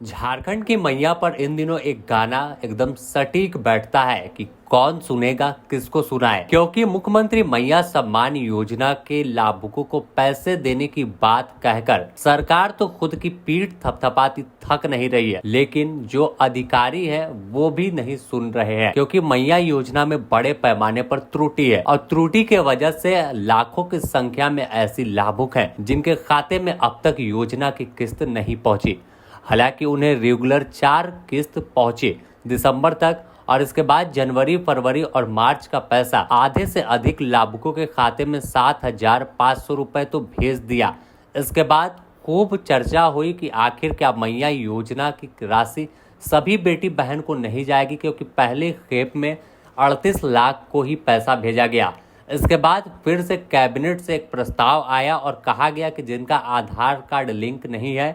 झारखंड की मैया पर इन दिनों एक गाना एकदम सटीक बैठता है कि कौन सुनेगा किसको सुनाए, क्योंकि मुख्यमंत्री मैया सम्मान योजना के लाभुकों को पैसे देने की बात कहकर सरकार तो खुद की पीठ थपथपाती थक नहीं रही है, लेकिन जो अधिकारी है वो भी नहीं सुन रहे हैं, क्योंकि मैया योजना में बड़े पैमाने पर त्रुटि है और त्रुटि के वजह से लाखों की संख्या में ऐसी लाभुक हैं जिनके खाते में अब तक योजना की किस्त नहीं पहुंची। हालांकि उन्हें रेगुलर 4 किस्त पहुंचे दिसंबर तक और इसके बाद जनवरी, फरवरी और मार्च का पैसा आधे से अधिक लाभुकों के खाते में 7,500 रुपए तो भेज दिया। इसके बाद खूब चर्चा हुई कि आखिर क्या मैया योजना की राशि सभी बेटी बहन को नहीं जाएगी, क्योंकि पहले खेप में 38 लाख को ही पैसा भेजा गया। इसके बाद फिर से कैबिनेट से एक प्रस्ताव आया और कहा गया कि जिनका आधार कार्ड लिंक नहीं है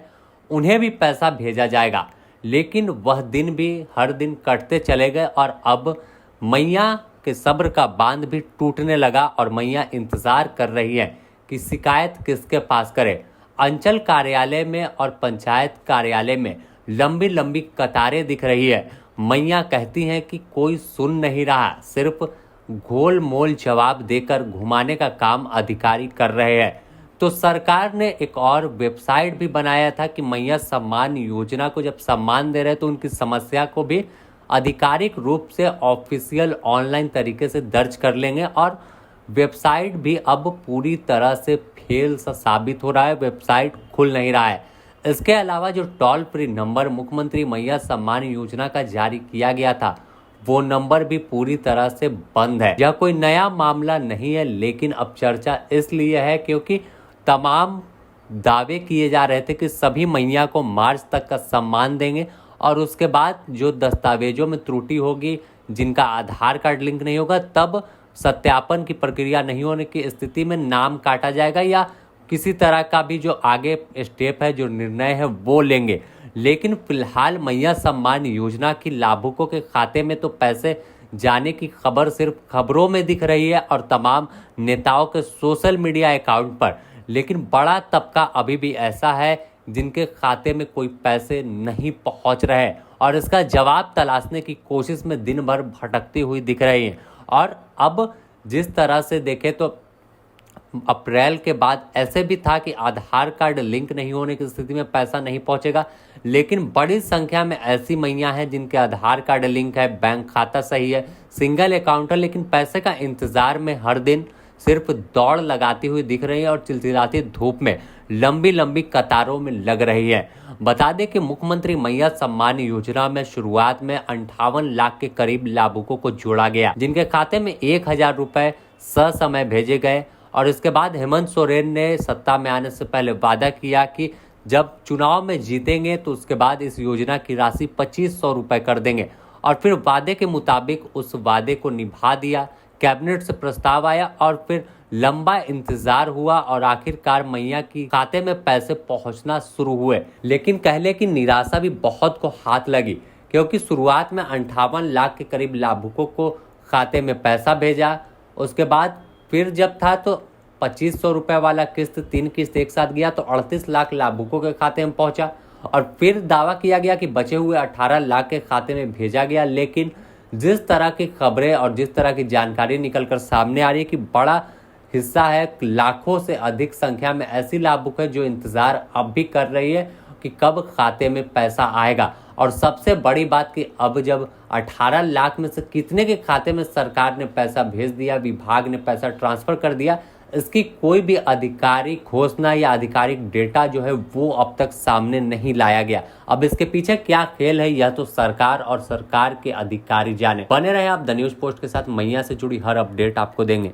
उन्हें भी पैसा भेजा जाएगा, लेकिन वह दिन भी हर दिन कटते चले गए और अब मैया के सब्र का बांध भी टूटने लगा और मैया इंतजार कर रही है कि शिकायत किसके पास करे। अंचल कार्यालय में और पंचायत कार्यालय में लंबी लंबी कतारें दिख रही है। मैया कहती हैं कि कोई सुन नहीं रहा, सिर्फ गोल मोल जवाब देकर घुमाने का काम अधिकारी कर रहे हैं। तो सरकार ने एक और वेबसाइट भी बनाया था कि मैया सम्मान योजना को जब सम्मान दे रहे तो उनकी समस्या को भी आधिकारिक रूप से ऑफिशियल ऑनलाइन तरीके से दर्ज कर लेंगे, और वेबसाइट भी अब पूरी तरह से फेल सा साबित हो रहा है, वेबसाइट खुल नहीं रहा है। इसके अलावा जो टोल फ्री नंबर मुख्यमंत्री मैया सम्मान योजना का जारी किया गया था वो नंबर भी पूरी तरह से बंद है। यह कोई नया मामला नहीं है, लेकिन अब चर्चा इसलिए है क्योंकि तमाम दावे किए जा रहे थे कि सभी मैया को मार्च तक का सम्मान देंगे और उसके बाद जो दस्तावेजों में त्रुटि होगी, जिनका आधार कार्ड लिंक नहीं होगा, तब सत्यापन की प्रक्रिया नहीं होने की स्थिति में नाम काटा जाएगा या किसी तरह का भी जो आगे स्टेप है, जो निर्णय है वो लेंगे। लेकिन फिलहाल मैया सम्मान योजना की लाभुकों के खाते में तो पैसे जाने की खबर सिर्फ खबरों में दिख रही है और तमाम नेताओं के सोशल मीडिया अकाउंट पर, लेकिन बड़ा तबका अभी भी ऐसा है जिनके खाते में कोई पैसे नहीं पहुंच रहे और इसका जवाब तलाशने की कोशिश में दिन भर भटकती हुई दिख रही है। और अब जिस तरह से देखें तो अप्रैल के बाद ऐसे भी था कि आधार कार्ड लिंक नहीं होने की स्थिति में पैसा नहीं पहुंचेगा, लेकिन बड़ी संख्या में ऐसी मैया हैं जिनके आधार कार्ड लिंक है, बैंक खाता सही है, सिंगल अकाउंट है, लेकिन पैसे का इंतजार में हर दिन सिर्फ दौड़ लगाती हुई दिख रही है और चिलचिलाती धूप में लंबी लंबी कतारों में लग रही है। बता दें कि मुख्यमंत्री मैया सम्मान योजना में शुरुआत में 58 लाख के करीब लाभुकों को जोड़ा गया, जिनके खाते में 1,000 रुपए ससमय भेजे गए। और इसके बाद हेमंत सोरेन ने सत्ता में आने से पहले वादा किया कि जब चुनाव में जीतेंगे तो उसके बाद इस योजना की राशि 2,500 रुपए कर देंगे, और फिर वादे के मुताबिक उस वादे को निभा दिया। कैबिनेट से प्रस्ताव आया और फिर लंबा इंतजार हुआ और आखिरकार मैया की खाते में पैसे पहुंचना शुरू हुए। लेकिन कहले की निराशा भी बहुत को हाथ लगी, क्योंकि शुरुआत में 58 लाख के करीब लाभुकों को खाते में पैसा भेजा। उसके बाद फिर जब था तो 2,500 रुपए वाला किस्त 3 किस्त एक साथ गया तो 38 लाख लाभुकों के खाते में पहुंचा, और फिर दावा किया गया कि बचे हुए 18 लाख के खाते में भेजा गया। लेकिन जिस तरह की खबरें और जिस तरह की जानकारी निकलकर सामने आ रही है कि बड़ा हिस्सा है, लाखों से अधिक संख्या में ऐसी लाभुक है जो इंतजार अब भी कर रही है कि कब खाते में पैसा आएगा। और सबसे बड़ी बात कि अब जब 18 लाख में से कितने के खाते में सरकार ने पैसा भेज दिया, विभाग ने पैसा ट्रांसफर कर दिया, इसकी कोई भी आधिकारिक घोषणा या आधिकारिक डेटा जो है वो अब तक सामने नहीं लाया गया। अब इसके पीछे क्या खेल है यह तो सरकार और सरकार के अधिकारी जाने। बने रहे आप द न्यूज़ पोस्ट के साथ, मैया से जुड़ी हर अपडेट आपको देंगे।